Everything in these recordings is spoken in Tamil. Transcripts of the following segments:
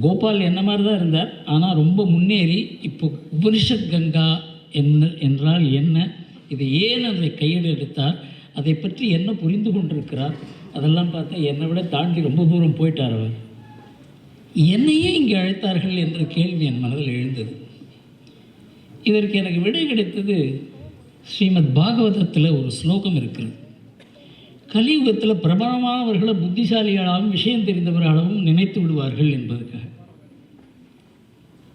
கோபால் என்ன மாதிரி தான் இருந்தார். ஆனால் ரொம்ப முன்னேறி இப்போ உபனிஷத் கங்கா என்றால் என்ன, இதை ஏன் அதை கையில் எடுத்தார், அதை பற்றி என்ன புரிந்து கொண்டிருக்கிறார், அதெல்லாம் பார்த்தா என்னை விட தாண்டி ரொம்ப தூரம் போயிட்டார் அவர். என்னையே இங்கே அழைத்தார்கள் என்ற கேள்வி என் மனதில் எழுந்தது. இதற்கு எனக்கு விடை கிடைத்தது ஸ்ரீமத் பாகவதத்தில் ஒரு ஸ்லோகம் இருக்கிறது. கலியுகத்தில் பிரபலமானவர்களை புத்திசாலிகளாகவும் விஷயம் தெரிந்தவர்களாகவும் நினைத்து விடுவார்கள் என்பதற்காக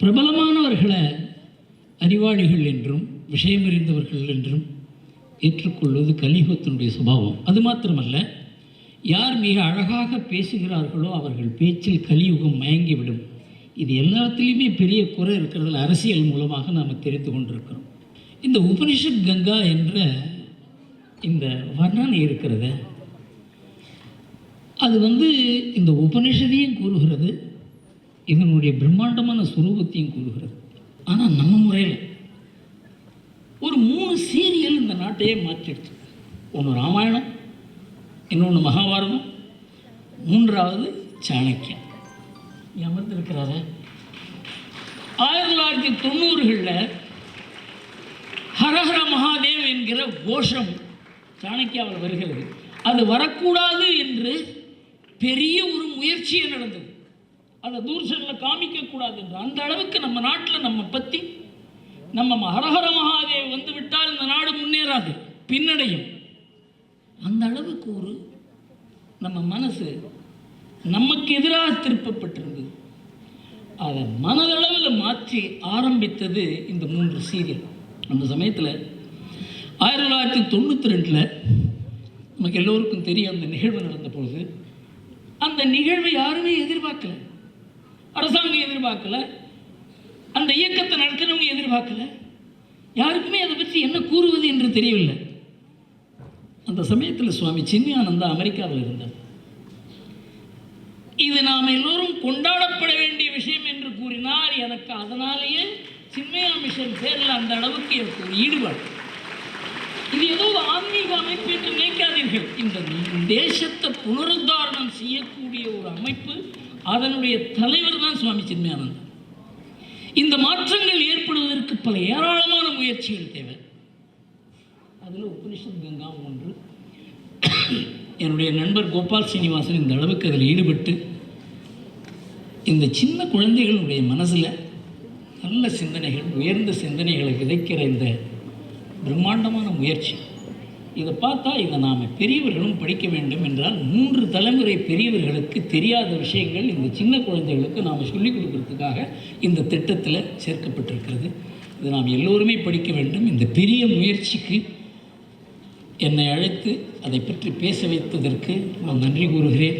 பிரபலமானவர்களை அறிவாளிகள் என்றும் விஷயம் அறிந்தவர்கள் என்றும் ஏற்றுக்கொள்வது கலியுகத்தினுடைய சுபாவம். அது மாத்திரமல்ல, யார் மிக அழகாக பேசுகிறார்களோ அவர்கள் பேச்சில் கலியுகம் மயங்கிவிடும். இது எல்லாத்திலையுமே பெரிய குறை இருக்கிறதுல அரசியல் மூலமாக நாம் தெரிந்து கொண்டிருக்கிறோம். இந்த உபனிஷத் கங்கா என்ற இந்த வர்ணனை இருக்கிறத, அது இந்த உபனிஷதையும் கூறுகிறது, இதனுடைய பிரம்மாண்டமான சுரூபத்தையும் கூறுகிறது. ஆனால் நம்ம முறையில் ஒரு 3 சீரியல் இந்த நாட்டையே மாற்றிடுச்சு. ஒன்று ராமாயணம், இன்னொன்று மகாபாரதம், 3வது சாணக்கியம். அமர்ந்திருக்கிறார 1990களில் ஹரஹர மகாதேவ் என்கிற கோஷம் சாணக்கியாவில் வருகிறது. அது வரக்கூடாது என்று பெரிய ஒரு முயற்சியே நடந்தது. அதை தூர்தர்ஷனில் காமிக்கக்கூடாது என்று. அந்த அளவுக்கு நம்ம நாட்டில் நம்ம பற்றி நம்ம ஹரஹர மகாதேவ் வந்துவிட்டால் இந்த நாடு முன்னேறாது, பின்னடையும். அந்த அளவுக்கு ஒரு நம்ம மனசு நமக்கு எதிராக திருப்பப்பட்டிருந்தது. அதை மனதளவில் மாற்றி ஆரம்பித்தது இந்த 3 சீரியல். அந்த சமயத்தில் 1992 நமக்கு எல்லோருக்கும் தெரியும் அந்த நிகழ்வு நடந்த பொழுது. அந்த நிகழ்வை யாருமே எதிர்பார்க்கல, அரசாங்கம் எதிர்பார்க்கல, அந்த இயக்கத்தை நடத்துகிறவங்க எதிர்பார்க்கல, யாருக்குமே அதை பற்றி என்ன கூறுவது என்று தெரியவில்லை. அந்த சமயத்தில் சுவாமி சின்மயானந்தா அமெரிக்காவில் இருந்தார். இது நாம் எல்லோரும் கொண்டாடப்பட வேண்டிய விஷயம் என்று கூறினார். எனக்கு அதனாலேயே சின்மயா மிஷன் பேரில் அந்த அளவுக்கு எனக்கு ஒரு ஈடுபாடு. இது ஏதோ ஆன்மீக அமைப்பு என்று நினைக்காதீர்கள். இந்த தேசத்தை புனருத்தாரணம் செய்யக்கூடிய ஒரு அமைப்பு, அதனுடைய தலைவர் தான் சுவாமி சின்மயானந்தா. இந்த மாற்றங்கள் ஏற்படுவதற்கு பல ஏராளமான முயற்சிகள் தேவை. அதில் உபனிஷத் கங்கா ஒன்று. என்னுடைய நண்பர் கோபால் சீனிவாசன் இந்த அளவுக்கு அதில் ஈடுபட்டு இந்த சின்ன குழந்தைகளுடைய மனசில் நல்ல சிந்தனைகள், உயர்ந்த சிந்தனைகளை விதைக்கிற இந்த பிரம்மாண்டமான முயற்சி, இதை பார்த்தா இதை நாம் பெரியவர்களும் படிக்க வேண்டும் என்றால் 3 தலைமுறை பெரியவர்களுக்கு தெரியாத விஷயங்கள் இந்த சின்ன குழந்தைகளுக்கு நாம் சொல்லிக் கொடுக்கறதுக்காக இந்த திட்டத்தில் சேர்க்கப்பட்டிருக்கிறது. இது நாம் எல்லோருமே படிக்க வேண்டும். இந்த பெரிய முயற்சிக்கு என்னை அழைத்து அதை பற்றி பேச வைத்ததற்கு நான் நன்றி கூறுகிறேன்.